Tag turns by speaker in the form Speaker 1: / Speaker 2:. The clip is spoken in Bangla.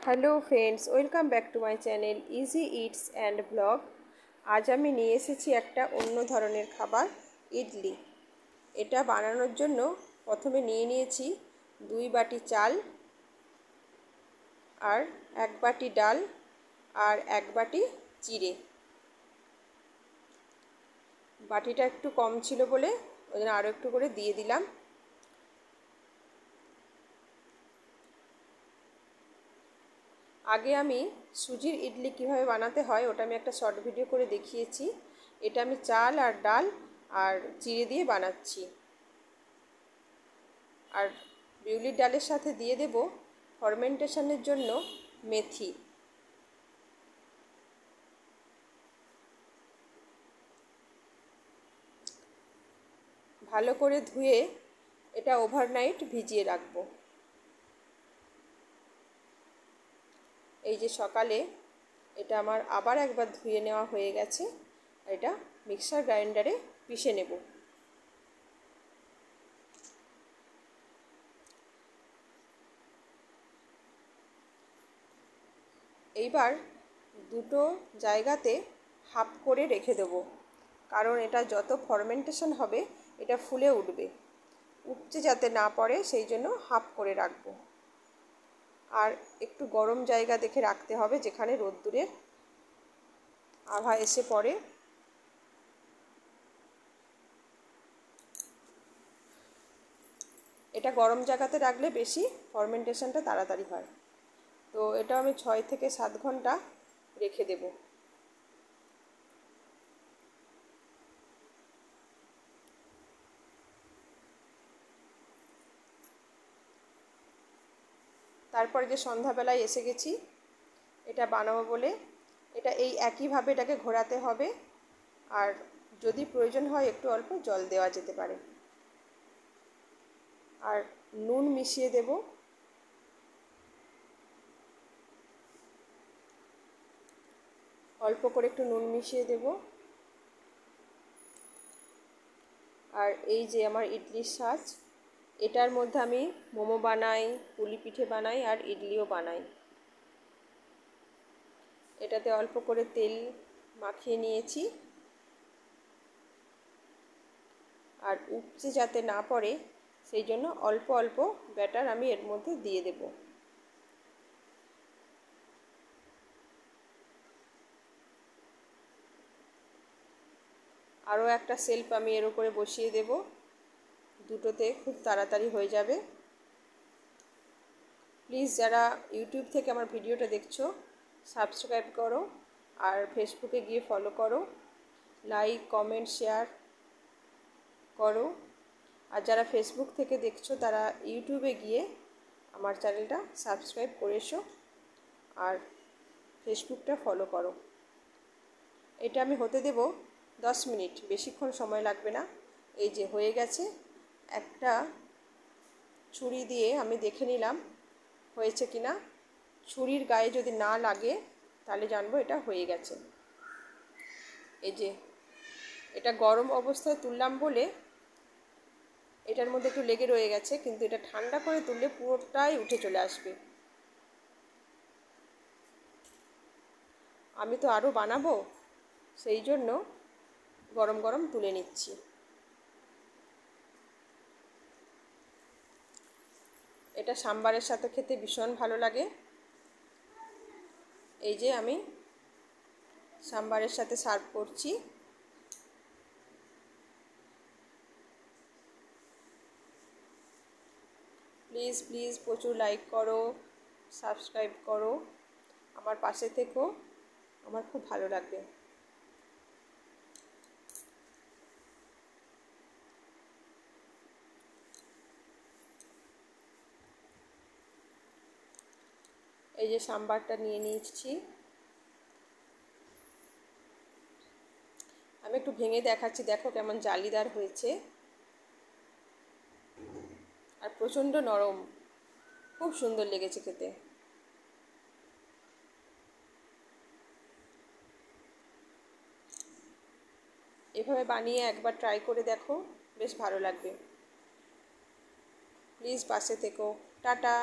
Speaker 1: Hello friends, welcome back to my channel easy its and blog. আজ আমি নিয়ে এসেছি একটা অন্য ধরনের খাবার, ইডলি। এটা বানানোর জন্য প্রথমে নিয়ে নিয়েছি 2 বাটি চাল আর 1 বাটি ডাল আর 1 বাটি চিড়ে। বাটিটা একটু কম ছিল বলে ওই জন্য আরও একটু করে দিয়ে দিলাম। আগে আমি সুজির ইডলি কিভাবে বানাতে হয় ওটা আমি একটা শর্ট ভিডিও করে দেখিয়েছি। এটা আমি চাল আর ডাল আর চিড়ে দিয়ে বানাচ্ছি। আর বিউলির ডালের সাথে দিয়ে দেব ফার্মেন্টেশনের জন্য মেথি। ভালো করে ধুয়ে এটা ওভারনাইট ভিজিয়ে রাখবো। এই যে সকালে এটা আমার আবার একবার ধুয়ে নেওয়া হয়ে গেছে। এটা মিক্সার গ্রাইন্ডারে পিষে নেব। এইবার দুটো জায়গাতে হাফ করে রেখে দেব, কারণ এটা যত ফার্মেন্টেশন হবে এটা ফুলে উঠবে। উপচে যাতে না পড়ে সেই জন্য হাফ করে রাখবো। আর একটু গরম জায়গা দেখে রাখতে হবে যেখানে রোদ্দুরের আভা এসে পড়ে। এটা গরম জায়গাতে রাখলে বেশি ফার্মেন্টেশনটা তাড়াতাড়ি হয়। তো এটা আমি 6 থেকে 7 ঘন্টা রেখে দেব। তারপরে যে সন্ধ্যাবেলায় এসে গেছি এটা বানাবো বলে, এটা এই একইভাবে এটাকে ঘোরাতে হবে। আর যদি প্রয়োজন হয় একটু অল্প জল দেওয়া যেতে পারে। আর নুন মিশিয়ে দেব। অল্প করে একটু নুন মিশিয়ে দেব। আর এই যে আমার ইডলির সাজ, এটার মধ্যে আমি মোমো বানাই, পুলি পিঠে বানাই আর ইডলিও বানাই। এটাতে অল্প করে তেল মাখিয়ে নিয়েছি। আর উপচে যাতে না পড়ে সেই জন্য অল্প অল্প ব্যাটার আমি এর মধ্যে দিয়ে দেব। আরও একটা সেলফ আমি এর উপরে বসিয়ে দেব, দুটোতে খুব তাড়াতাড়ি হয়ে যাবে। প্লিজ যারা ইউটিউব থেকে আমার ভিডিওটা দেখছো সাবস্ক্রাইব করো, আর ফেসবুকে গিয়ে ফলো করো, লাইক কমেন্ট শেয়ার করো। আর যারা ফেসবুক থেকে দেখছো তারা ইউটিউবে গিয়ে আমার চ্যানেলটা সাবস্ক্রাইব করে এসো আর ফেসবুকটা ফলো করো। এটা আমি হতে দেব 10 মিনিট, বেশিক্ষণ সময় লাগবে না। এই যে হয়ে গেছে। একটা ছুরি দিয়ে আমি দেখে নিলাম হয়েছে কি না। ছুরির গায়ে যদি না লাগে তাহলে জানবো এটা হয়ে গেছে। এই যে এটা গরম অবস্থায় তুললাম বলে এটার মধ্যে একটু লেগে রয়ে গেছে, কিন্তু এটা ঠান্ডা করে তুললে পুরোটাই উঠে চলে আসবে। আমি তো আরও বানাবো, সেই জন্য গরম গরম তুলে নিচ্ছি। এটা সাম্বারের সাথে খেতে ভীষণ ভালো লাগে। এই যে আমি সাম্বারের সাথে সার্ভ করছি। প্লিজ প্লিজ প্রচুর লাইক করো, সাবস্ক্রাইব করো, আমার পাশে থেকো, আমার খুব ভালো লাগবে। এই যে সাম্বারটা নিয়ে নিয়েছি, আমি একটু ভেঙে দেখাচ্ছি, দেখো কেমন জালিদার হয়েছে আর প্রচণ্ড নরম, খুব সুন্দর লেগেছে খেতে। এভাবে বানিয়ে একবার ট্রাই করে দেখো, বেশ ভালো লাগবে। প্লিজ পাশে থেকো। টাটা।